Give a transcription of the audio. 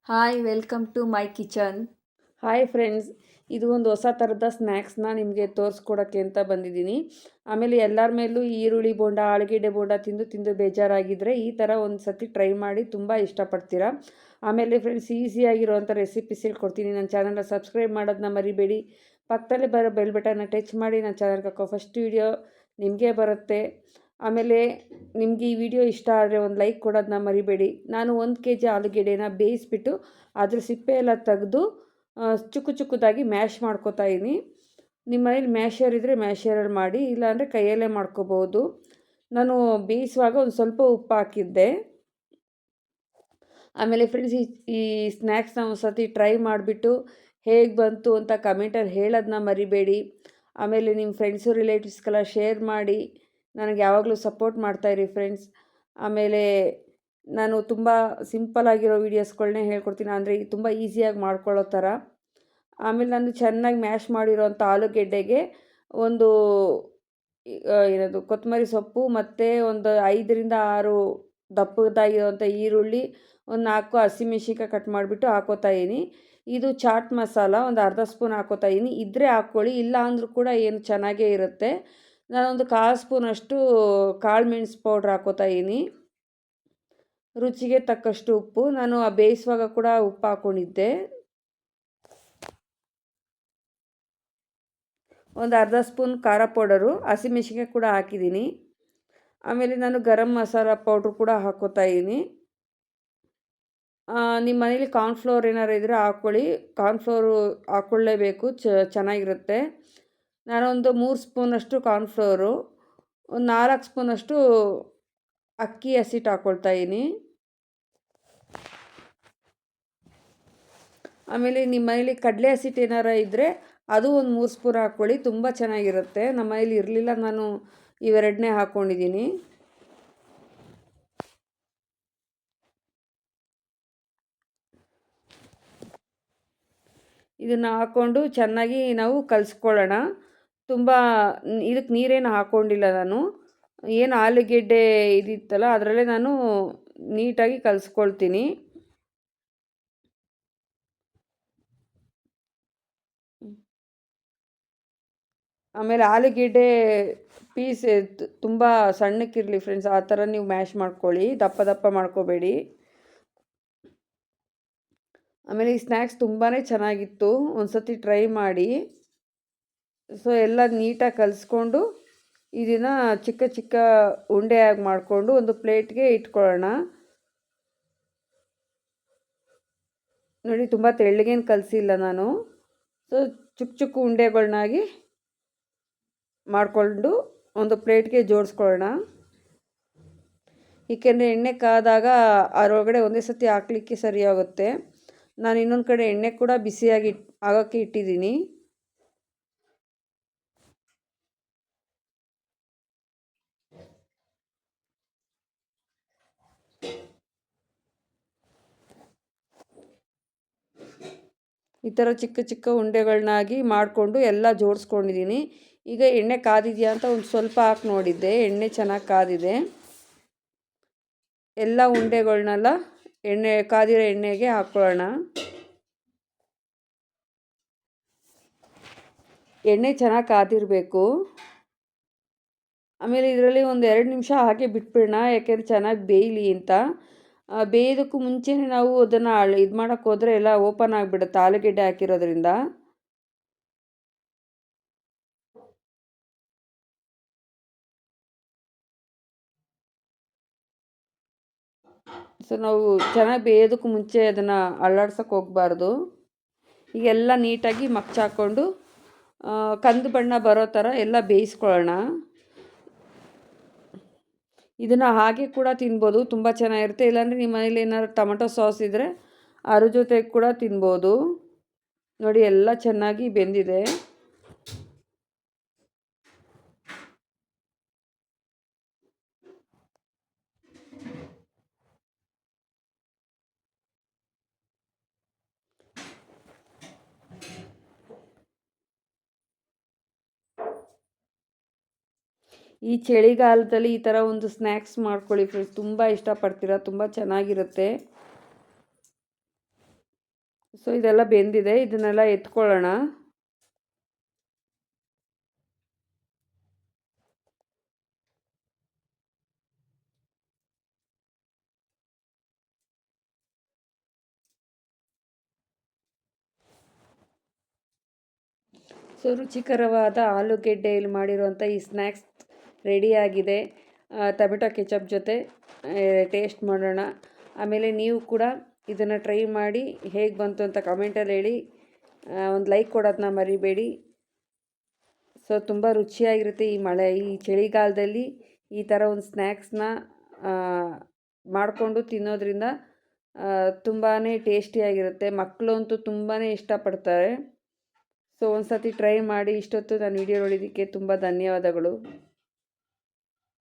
Hi welcome to my kitchen. Hi friends, ಇದು ಒಂದು ಹೊಸ ಥರದ ಸ್ನ್ಯಾಕ್ಸ್ನ ನಿಮಗೆ ತೋರಿಸ್ಕೊಡೋಕ್ಕೆ ಅಂತ ಬಂದಿದ್ದೀನಿ. ಆಮೇಲೆ ಎಲ್ಲರ ಮೇಲೂ ಈರುಳ್ಳಿ ಬೋಂಡ, ಆಲೂಗೆಡ್ಡೆ ಬೋಂಡ ತಿಂದು ತಿಂದು ಬೇಜಾರಾಗಿದ್ದರೆ ಈ ಥರ ಒಂದು ಸತಿ ಟ್ರೈ ಮಾಡಿ, ತುಂಬ ಇಷ್ಟಪಡ್ತೀರಾ. ಆಮೇಲೆ ಫ್ರೆಂಡ್ಸ್, ಈಸಿಯಾಗಿರುವಂಥ ರೆಸಿಪೀಸ್ ಹೇಳ್ಕೊಡ್ತೀನಿ. ನನ್ನ ಚಾನಲ್ನ ಸಬ್ಸ್ಕ್ರೈಬ್ ಮಾಡೋದನ್ನ ಮರಿಬೇಡಿ. ಪಕ್ಕದಲ್ಲೇ ಬರೋ ಬೆಲ್ ಬಟನ್ನ ಟಚ್ ಮಾಡಿ ನನ್ನ ಚಾನಲ್ಗೆ ಹಾಕೋ ಫಸ್ಟ್ ವೀಡಿಯೋ ನಿಮಗೆ ಬರುತ್ತೆ. ಆಮೇಲೆ ನಿಮಗೆ ಈ ವಿಡಿಯೋ ಇಷ್ಟ ಆದರೆ ಒಂದು ಲೈಕ್ ಕೊಡೋದನ್ನ ಮರಿಬೇಡಿ. ನಾನು 1 kg ಆಲೂಗೆಡ್ಡೆನ ಬೇಯಿಸ್ಬಿಟ್ಟು ಅದ್ರ ಸಿಪ್ಪೆ ಎಲ್ಲ ತೆಗೆದು ಚಿಕ್ಕದಾಗಿ ಮ್ಯಾಶ್ ಮಾಡ್ಕೋತಾ ಇದ್ದೀನಿ. ನಿಮ್ಮ ಮನೇಲಿ ಮ್ಯಾಶರ್ ಇದ್ದರೆ ಮ್ಯಾಶರಲ್ಲಿ ಮಾಡಿ, ಇಲ್ಲಾಂದರೆ ಕೈಯಲ್ಲೇ ಮಾಡ್ಕೋಬೋದು. ನಾನು ಬೇಯಿಸುವಾಗ ಒಂದು ಸ್ವಲ್ಪ ಉಪ್ಪು ಹಾಕಿದ್ದೆ. ಆಮೇಲೆ ಫ್ರೆಂಡ್ಸ್, ಈ ಸ್ನ್ಯಾಕ್ಸ್ನ ಒಂದು ಸತಿ ಟ್ರೈ ಮಾಡಿಬಿಟ್ಟು ಹೇಗೆ ಬಂತು ಅಂತ ಕಮೆಂಟಲ್ಲಿ ಹೇಳೋದನ್ನ ಮರಿಬೇಡಿ. ಆಮೇಲೆ ನಿಮ್ಮ ಫ್ರೆಂಡ್ಸು ರಿಲೇಟಿವ್ಸ್ಗೆಲ್ಲ ಶೇರ್ ಮಾಡಿ ನನಗೆ ಯಾವಾಗಲೂ ಸಪೋರ್ಟ್ ಮಾಡ್ತಾಯಿರಿ ಫ್ರೆಂಡ್ಸ್. ಆಮೇಲೆ ನಾನು ತುಂಬ ಸಿಂಪಲ್ಲಾಗಿರೋ ವೀಡಿಯೋಸ್ಗಳನ್ನೇ ಹೇಳ್ಕೊಡ್ತೀನಿ, ಅಂದರೆ ತುಂಬ ಈಸಿಯಾಗಿ ಮಾಡ್ಕೊಳ್ಳೋ ಥರ. ಆಮೇಲೆ ನಾನು ಚೆನ್ನಾಗಿ ಮ್ಯಾಶ್ ಮಾಡಿರೋಂಥ ಆಲೂಗೆಡ್ಡೆಗೆ ಒಂದು ಏನದು ಕೊತ್ತಂಬರಿ ಸೊಪ್ಪು ಮತ್ತು ಒಂದು 5ರಿಂದ 6 ದಪ್ಪದಾಗಿರೋಂಥ ಈರುಳ್ಳಿ, ಒಂದು 4 ಹಸಿಮೆಣ್ಸಿನ್ಕಾಯಿ ಕಟ್ ಮಾಡಿಬಿಟ್ಟು ಹಾಕೋತಾ ಇದ್ದೀನಿ. ಇದು ಚಾಟ್ ಮಸಾಲ ಒಂದು ಅರ್ಧ ಸ್ಪೂನ್ ಹಾಕೋತಾ ಇದ್ದೀನಿ. ಇದ್ದರೆ ಹಾಕ್ಕೊಳ್ಳಿ, ಇಲ್ಲ ಅಂದರೂ ಕೂಡ ಏನು ಚೆನ್ನಾಗೇ ಇರುತ್ತೆ. ನಾನೊಂದು 1/4 ಸ್ಪೂನಷ್ಟು ಕಾಳು ಮೆಣಸು ಪೌಡ್ರ್ ಹಾಕೋತಾ ಇದ್ದೀನಿ. ರುಚಿಗೆ ತಕ್ಕಷ್ಟು ಉಪ್ಪು, ನಾನು ಬೇಯಿಸುವಾಗ ಕೂಡ ಉಪ್ಪು ಹಾಕ್ಕೊಂಡಿದ್ದೆ. ಒಂದು ಅರ್ಧ ಸ್ಪೂನ್ ಖಾರ ಪೌಡರು, ಹಸಿಮೆಣ್ಸಿನ್ಕಾಯಿ ಕೂಡ ಹಾಕಿದ್ದೀನಿ. ಆಮೇಲೆ ನಾನು ಗರಂ ಮಸಾಲ ಪೌಡ್ರು ಕೂಡ ಹಾಕ್ಕೋತಾ ಇದ್ದೀನಿ. ನಿಮ್ಮ ಮನೇಲಿ ಕಾರ್ನ್ಫ್ಲೋರ್ ಏನಾರು ಇದ್ದರೆ ಹಾಕ್ಕೊಳ್ಳಿ. ಕಾರ್ನ್ಫ್ಲೋರು ಹಾಕ್ಕೊಳ್ಳೇಬೇಕು, ಚೆನ್ನಾಗಿರುತ್ತೆ. ನಾನೊಂದು 3 ಸ್ಪೂನಷ್ಟು ಕಾರ್ನ್ಫ್ಲೋರು, ಒಂದು 4 ಸ್ಪೂನಷ್ಟು ಅಕ್ಕಿ ಹಸಿಟ್ಟು ಹಾಕ್ಕೊಳ್ತಾ ಇದ್ದೀನಿ. ಆಮೇಲೆ ನಿಮ್ಮ ಮನೇಲಿ ಕಡಲೆ ಹಸಿಟ್ಟು ಏನಾರು ಇದ್ದರೆ ಅದು ಒಂದು 3 ಸ್ಪೂನ್ ಹಾಕ್ಕೊಳ್ಳಿ, ತುಂಬ ಚೆನ್ನಾಗಿರುತ್ತೆ. ನಮ್ಮ ಮನೇಲಿ ಇರಲಿಲ್ಲ, ನಾನು ಇವೆರಡನ್ನೇ ಹಾಕ್ಕೊಂಡಿದ್ದೀನಿ. ಇದನ್ನು ಹಾಕ್ಕೊಂಡು ಚೆನ್ನಾಗಿ ನಾವು ಕಲಿಸ್ಕೊಳ್ಳೋಣ. ತುಂಬ ಇದಕ್ಕೆ ನೀರೇನು ಹಾಕ್ಕೊಂಡಿಲ್ಲ ನಾನು. ಏನು ಆಲೂಗೆಡ್ಡೆ ಇದಿತ್ತಲ್ಲ ಅದರಲ್ಲೇ ನಾನು ನೀಟಾಗಿ ಕಲಿಸ್ಕೊಳ್ತೀನಿ. ಆಮೇಲೆ ಆಲೂಗೆಡ್ಡೆ ಪೀಸ್ ತುಂಬ ಸಣ್ಣಕ್ಕಿರಲಿ ಫ್ರೆಂಡ್ಸ್, ಆ ಥರ ನೀವು ಮ್ಯಾಶ್ ಮಾಡ್ಕೊಳ್ಳಿ, ದಪ್ಪ ದಪ್ಪ ಮಾಡ್ಕೋಬೇಡಿ. ಆಮೇಲೆ ಈ ಸ್ನ್ಯಾಕ್ಸ್ ತುಂಬಾ ಚೆನ್ನಾಗಿತ್ತು, ಒಂದು ಸತಿ ಟ್ರೈ ಮಾಡಿ. ಸೊ ಎಲ್ಲ ನೀಟಾಗಿ ಕಲಿಸ್ಕೊಂಡು ಇದನ್ನು ಚಿಕ್ಕ ಚಿಕ್ಕ ಉಂಡೆಯಾಗಿ ಮಾಡಿಕೊಂಡು ಒಂದು ಪ್ಲೇಟ್ಗೆ ಇಟ್ಕೊಳ್ಳೋಣ. ನೋಡಿ, ತುಂಬ ತೆಳ್ಳಗೇನು ಕಲಿಸಿಲ್ಲ ನಾನು. ಸೊ ಚಿಕ್ಕ ಉಂಡೆಗಳನ್ನಾಗಿ ಮಾಡಿಕೊಂಡು ಒಂದು ಪ್ಲೇಟ್ಗೆ ಜೋಡಿಸ್ಕೊಳ್ಳೋಣ. ಏಕೆಂದರೆ ಎಣ್ಣೆ ಕಾದಾಗ ಅದರೊಳಗಡೆ ಒಂದೇ ಸತಿ ಹಾಕ್ಲಿಕ್ಕೆ ಸರಿಯಾಗುತ್ತೆ. ನಾನು ಇನ್ನೊಂದು ಕಡೆ ಎಣ್ಣೆ ಕೂಡ ಬಿಸಿಯಾಗಿ ಆಗೋಕ್ಕೆ ಇಟ್ಟಿದ್ದೀನಿ. ಈ ಥರ ಚಿಕ್ಕ ಚಿಕ್ಕ ಉಂಡೆಗಳನ್ನಾಗಿ ಮಾಡಿಕೊಂಡು ಎಲ್ಲ ಜೋಡಿಸ್ಕೊಂಡಿದ್ದೀನಿ. ಈಗ ಎಣ್ಣೆ ಕಾದಿದೆಯಾ ಅಂತ ಒಂದು ಸ್ವಲ್ಪ ಹಾಕಿ ನೋಡಿದ್ದೆ, ಎಣ್ಣೆ ಚೆನ್ನಾಗಿ ಕಾದಿದೆ. ಎಲ್ಲ ಉಂಡೆಗಳನ್ನೆಲ್ಲ ಕಾದಿರೋ ಎಣ್ಣೆಗೆ ಹಾಕ್ಕೊಳ್ಳೋಣ. ಎಣ್ಣೆ ಚೆನ್ನಾಗಿ ಕಾದಿರಬೇಕು. ಆಮೇಲೆ ಇದರಲ್ಲಿ ಒಂದು 2 ನಿಮಿಷ ಹಾಗೆ ಬಿಟ್ಬಿಡೋಣ, ಯಾಕೆಂದರೆ ಚೆನ್ನಾಗಿ ಬೇಯಲಿ ಅಂತ. ಬೇಯೋದಕ್ಕೂ ಮುಂಚೆನೇ ನಾವು ಅದನ್ನು ಇದು ಮಾಡೋಕ್ಕೆ ಹೋದರೆ ಎಲ್ಲ ಓಪನ್ ಆಗಿಬಿಡುತ್ತೆ ಆಲೂಗೆಡ್ಡೆ ಹಾಕಿರೋದ್ರಿಂದ. ಸೊ ನಾವು ಚೆನ್ನಾಗಿ ಬೇಯೋದಕ್ಕೂ ಮುಂಚೆ ಅದನ್ನು ಅಲ್ಲಾಡ್ಸೋಕ್ಕೆ ಹೋಗಬಾರ್ದು. ಈಗೆಲ್ಲ ನೀಟಾಗಿ ಮಗ್ಚಾಕೊಂಡು ಕಂದು ಬಣ್ಣ ಬರೋ ಥರ ಎಲ್ಲ ಬೇಯಿಸ್ಕೊಳ್ಳೋಣ. ಇದನ್ನು ಹಾಗೆ ಕೂಡ ತಿನ್ಬೋದು, ತುಂಬ ಚೆನ್ನಾಗಿರುತ್ತೆ. ಇಲ್ಲಾಂದರೆ ನಿಮ್ಮ ಮನೇಲಿ ಏನಾದ್ರು ಟೊಮೆಟೊ ಸಾಸ್ ಇದ್ದರೆ ಅದ್ರ ಜೊತೆಗೆ ಕೂಡ ತಿನ್ಬೋದು. ನೋಡಿ, ಎಲ್ಲ ಚೆನ್ನಾಗಿ ಬೆಂದಿದೆ. ಈ ಚಳಿಗಾಲದಲ್ಲಿ ಈ ಥರ ಒಂದು ಸ್ನ್ಯಾಕ್ಸ್ ಮಾಡ್ಕೊಳ್ಳಿ ಫ್ರೆಂಡ್ಸ್, ತುಂಬ ಇಷ್ಟಪಡ್ತೀರಾ, ತುಂಬ ಚೆನ್ನಾಗಿರುತ್ತೆ. ಸೊ ಇದೆಲ್ಲ ಬೆಂದಿದೆ, ಇದನ್ನೆಲ್ಲ ಎತ್ಕೊಳ್ಳೋಣ. ಸೊ ರುಚಿಕರವಾದ ಆಲೂಗೆಡ್ಡೆಯಲ್ಲಿ ಮಾಡಿರುವಂಥ ಈ ಸ್ನ್ಯಾಕ್ಸ್ ರೆಡಿಯಾಗಿದೆ. ಟೊಮೆಟೊ ಕೆಚಪ್ ಜೊತೆ ಟೇಸ್ಟ್ ಮಾಡೋಣ. ಆಮೇಲೆ ನೀವು ಕೂಡ ಇದನ್ನು ಟ್ರೈ ಮಾಡಿ ಹೇಗೆ ಬಂತು ಅಂತ ಕಮೆಂಟಲ್ಲಿ ಹೇಳಿ. ಒಂದು ಲೈಕ್ ಕೊಡೋದನ್ನ ಮರಿಬೇಡಿ. ಸೊ ತುಂಬ ರುಚಿಯಾಗಿರುತ್ತೆ. ಈ ಚಳಿಗಾಲದಲ್ಲಿ ಈ ಥರ ಒಂದು ಸ್ನ್ಯಾಕ್ಸ್ನ ಮಾಡಿಕೊಂಡು ತಿನ್ನೋದ್ರಿಂದ ತುಂಬಾ ಟೇಸ್ಟಿಯಾಗಿರುತ್ತೆ. ಮಕ್ಕಳು ಅಂತೂ ತುಂಬಾ ಇಷ್ಟಪಡ್ತಾರೆ. ಸೊ ಒಂದು ಸತಿ ಟ್ರೈ ಮಾಡಿ. ಇಷ್ಟೊತ್ತು ನಾನು ವಿಡಿಯೋ ನೋಡಿದ್ದಕ್ಕೆ ತುಂಬ ಧನ್ಯವಾದಗಳು.